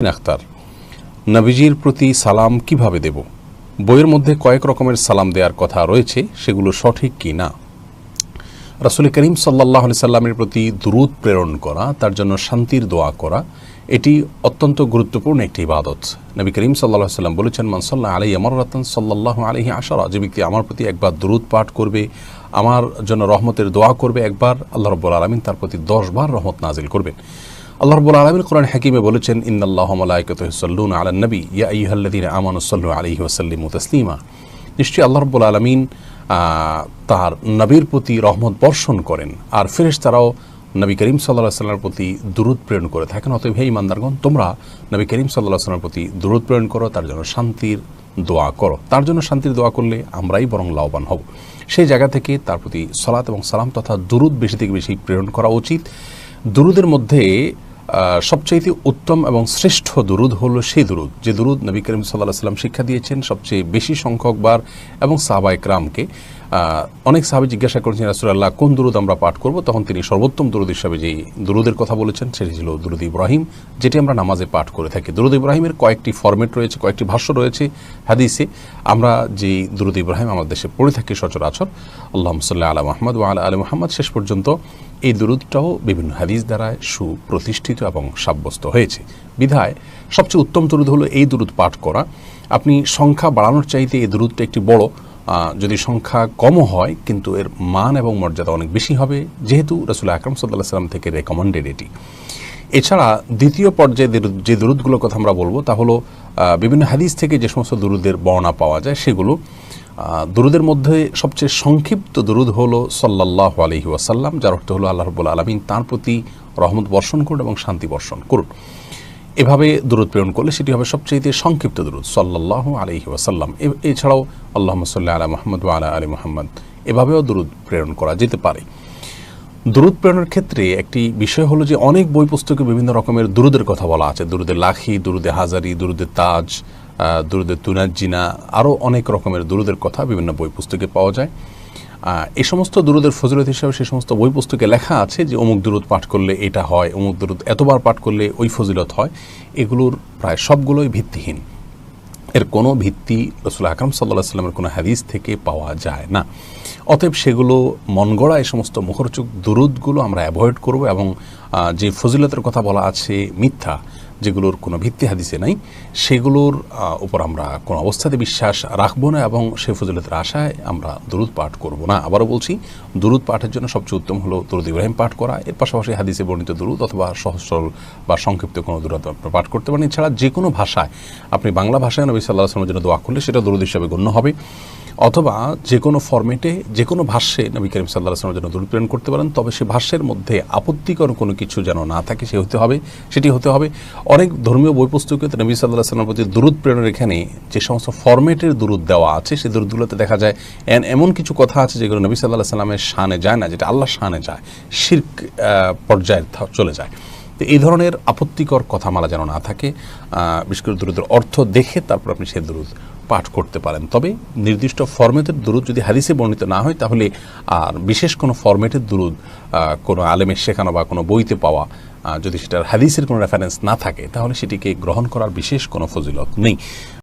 আখতার, নবীজির প্রতি সালাম কিভাবে দেব? বইয়ের মধ্যে কয়েক রকমের সালাম দেওয়ার কথা রয়েছে, সেগুলো সঠিক কি না। রাসূল করিম সাল্লাল্লাহু আলাইহি সাল্লামের প্রতি দুরূদ প্রেরণ করা, তার জন্য শান্তির দোয়া করা, এটি অত্যন্ত গুরুত্বপূর্ণ একটি ইবাদত। নবী করিম সাল্লাল্লাহু আলাইহি সাল্লাম বলেছেন, মান সাল্লা আলাইয়া মাররাতান সাল্লাল্লাহু আলাইহি আশারা, যে ব্যক্তি আমার প্রতি একবার দুরূদ পাঠ করবে, আমার জন্য রহমতের দোয়া করবে একবার, আল্লাহ রাব্বুল আলামিন তার প্রতি 10 বার রহমত নাজিল করবেন। আল্লাহ রাব্বুল আলামিন কোরআন হাকিমে বলেছেন, ইন্নাল্লাহা ওয়া মালাইকাতুহু ইউসাল্লুনা আলান নবী ইয়া আইয়ুহাল্লাযীনা আমানু সাল্লু আলাইহি ওয়া সাল্লিমু তাসলিমা। নিশ্চয়ই আল্লাহ রাব্বুল আলামিন তার নবীর প্রতি রহমত বর্ষণ করেন, আর ফেরেশতারাও নবী করিম সাল্লাল্লাহু আলাইহি ওয়াসাল্লামের প্রতি দুরূদ প্রেরণ করে থাকেন। অতএব হে ঈমানদারগণ, তোমরা নবী করিম সাল্লাল্লাহু আলাইহি ওয়াসাল্লামের প্রতি দুরূদ প্রেরণ করো, তার জন্য শান্তির দোয়া করো। তার জন্য শান্তির দোয়া করলে আমরাই বরং লাভবান হব। সেই জায়গা থেকে তার প্রতি সালাত এবং সালাম তথা দুরূদ বেশি থেকে বেশি প্রেরণ করা উচিত। দুরূদের মধ্যে সবচেয়ে উত্তম এবং শ্রেষ্ঠ দুরূদ হলো সেই দুরূদ যে দুরূদ নবী করিম সাল্লাল্লাহু আলাইহি ওয়াসাল্লাম শিক্ষা দিয়েছেন সবচেয়ে বেশি সংখ্যকবার, এবং সাহাবায়ে কেরামকে অনেক সাহাবী জিজ্ঞাসা করেছেন, রাসূলুল্লাহ কোন দুরূদ আমরা পাঠ করব? তখন তিনি সর্বোত্তম দুরূদ হিসাবে যে দুরূদের কথা বলেছেন সেটি ছিল দুরূদ ইব্রাহিম, যেটি আমরা নামাজে পাঠ করে থাকি। দুরূদ ইব্রাহিমের কয়েকটি ফরম্যাট রয়েছে, কয়েকটি ভাষ্য রয়েছে হাদিসে। আমরা যে দুরূদ ইব্রাহিম আমাদের দেশে পড়ে থাকি সচরাচর, আল্লাহুম্মা সাল্লি আলা মুহাম্মাদ ওয়া আলা আলি মুহাম্মাদ, শেষ পর্যন্ত এই দুরূদটাও বিভিন্ন হাদিস দ্বারা সুপ্রতিষ্ঠিত এবং সাব্যস্ত হয়েছে। বিধায় সবচেয়ে উত্তম দুরূদ হলো এই দুরূদ পাঠ করা। আপনি সংখ্যা বাড়ানোর চাইতে এই দুরূদটা একটি বড়, যদি সংখ্যা কমও হয় কিন্তু এর মান এবং মর্যাদা অনেক বেশি হবে, যেহেতু রাসূল আকরাম সাল্লাল্লাহু আলাইহি ওয়াসাল্লাম থেকে রেকমেন্ডেড এটি। এছাড়া দ্বিতীয় পর্যায়ে যে দুরূদগুলোর কথা আমরা বলবো তা হলো বিভিন্ন হাদিস থেকে যে সমস্ত দুরূদের বর্ণনা পাওয়া যায় সেগুলো। দুরূদের মধ্যে সবচেয়ে সংক্ষিপ্ত দুরূদ হলো সাল্লাল্লাহু আলাইহি ওয়াসাল্লাম, যার অর্থ হলো আল্লাহ রাব্বুল আলামিন তার প্রতি রহমত বর্ষণ করুন এবং শান্তি বর্ষণ করুন। এভাবে দুরূদ প্রেরণ করলে সেটি হবে সবচেয়ে সংক্ষিপ্ত দুরূদ, সাল্লাল্লাহু আলাইহি ওয়াসাল্লাম। এছাড়াও আল্লাহুম্মা সাল্লি আলা মুহাম্মাদ ওয়া আলা আলি মুহাম্মাদ, এভাবেও দুরূদ প্রেরণ করা যেতে পারে। দুরূদ প্রেরণের ক্ষেত্রে একটি বিষয় হলো যে অনেক বই পুস্তকে বিভিন্ন রকমের দুরূদের কথা বলা আছে, দুরূদে লাখি, দুরূদে হাজারি, দুরূদে তাজ, দুরূদে তুনাজ্জিনা, আরও অনেক রকমের দুরূদের কথা বিভিন্ন বই পুস্তকে পাওয়া যায়। এই সমস্ত দুরূদের ফজিলত হিসাবে সেই সমস্ত বই পুস্তকে লেখা আছে যে অমুক দুরূদ পাঠ করলে এটা হয়, অমুক দুরূদ এতবার পাঠ করলে ওই ফজিলত হয়। এগুলোর প্রায় সবগুলোই ভিত্তিহীন, এর কোনো ভিত্তি রাসূল আকরাম সাল্লাল্লাহু আলাইহি ওয়াসাল্লামের কোনো হাদিস থেকে পাওয়া যায় না। অতএব সেগুলো মন গড়া এই সমস্ত মুখরোচক দুরূদগুলো আমরা অ্যাভয়েড করব, এবং যে ফজিলতের কথা বলা আছে মিথ্যা, যেগুলোর কোনো ভিত্তি হাদিসে নাই, সেগুলোর উপর আমরা কোনো অবস্থাতে বিশ্বাস রাখবো না, এবং সেই ফজিলতের আশায় আমরা দুরূদ পাঠ করব না। আবারও বলছি, দুরূদ পাঠের জন্য সবচেয়ে উত্তম হলো দুরূদ ইব্রাহিম পাঠ করা। এর পাশাপাশি হাদিসে বর্ণিত দুরূদ অথবা সহজ সরল বা সংক্ষিপ্ত কোনো দুরূদ আপনি পাঠ করতে পারেন। এছাড়া যে কোনো ভাষায়, আপনি বাংলা ভাষায় নবী সাল্লাল্লাহু আলাইহি ওয়াসাল্লামের জন্য দোয়া করলে সেটা দুরূদ হিসাবে গণ্য হবে, অথবা যে কোনো ফরম্যাটে যে কোনো ভাষ্যে নবী করিম সাল্লাল্লাহু আলাইহি ওয়াসাল্লামের জন্য দুরূদ প্রেরণ করতে পারেন। তবে সে ভাষ্যের মধ্যে আপত্তিকর কোনো কিছু যেন না থাকে সেটি হতে হবে। অনেক ধর্মীয় বই পুস্তকে নবী সাল্লাল্লাহু আলাইহি ওয়াসাল্লামের প্রতি দুরূদ প্রেরণের এখানে যে সমস্ত ফরম্যাটের দুরূদ দেওয়া আছে, সেই দুরূদগুলোতে দেখা যায় এমন কিছু কথা আছে যেগুলো নবী সাল্লাল্লাহু আলাইহি ওয়াসাল্লামের শানে যায় না, যেটা আল্লাহর শানে যায়, শিরক পর্যায়ে চলে যায়। তো এই ধরনের আপত্তিকর কথামালা যেন না থাকে। বিশেষ করে দুরূদের অর্থ দেখে তারপর আপনি সেই দুরূদ পাঠ করতে পারেন। তবে নির্দিষ্ট ফরম্যাটের দুরূদ যদি হাদিসে বর্ণিত না হয়, তাহলে আর বিশেষ কোনো ফরম্যাটের দুরূদ কোনো আলেমের শেখানো বা কোনো বইতে পাওয়া, যদি সেটার হাদিসের কোনো রেফারেন্স না থাকে, তাহলে সেটিকে গ্রহণ করার বিশেষ কোনো ফজিলত নেই।